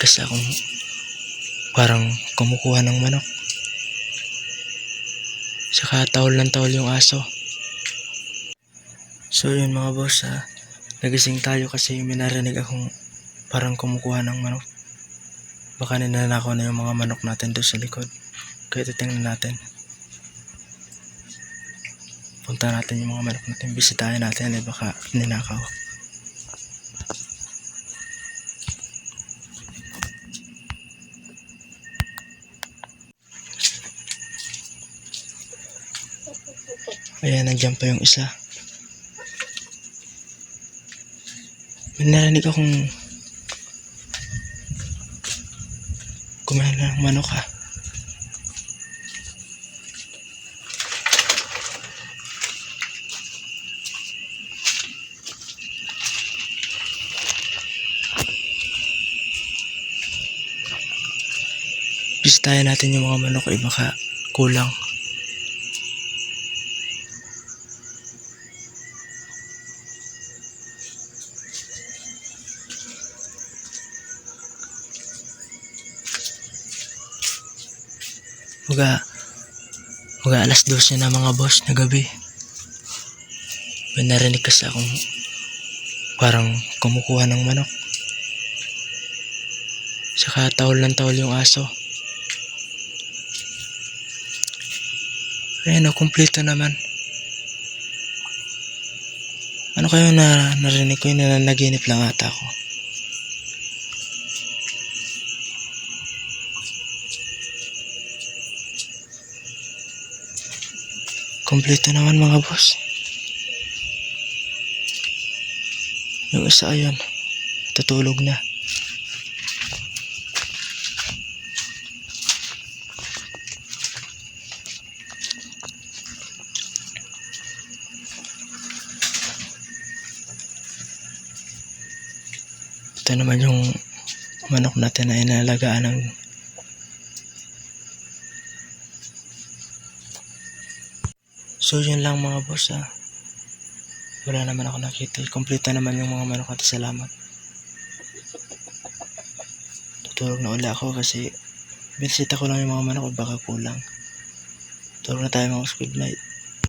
kasi akong parang kumukuha ng manok. Saka tahol ng tahol yung aso. So yun mga boss, nagising tayo kasi may narinig akong parang kumukuha ng manok. Baka ninanakaw na yung mga manok natin doon sa likod. Kaya titingnan natin. Punta natin yung mga manok natin. Bisitahin natin, baka ninakaw. Ayan, nandiyan pa yung isa. May narinig akong kumain ng manok Bisitahin natin yung mga manok, baka kulang. Mga alas 12 na mga boss na gabi. May narinig kasi akong parang kumukuha ng manok. Saka tahol ng tahol yung aso. Ayan, kumpleto naman. Ano kayo na narinig ko, na naginip lang ata ako. Kompleto naman mga boss. Yung isa ayun, tutulog na. Ito naman yung manok natin na inalagaan ng so yun lang mga boss. Wala naman ako nakita. Kompleto naman yung mga manok natin. Salamat. Tutulog na uli ako kasi binisita ko lang yung mga manok, baka kulang. Tulog na tayo mga boss. Good night.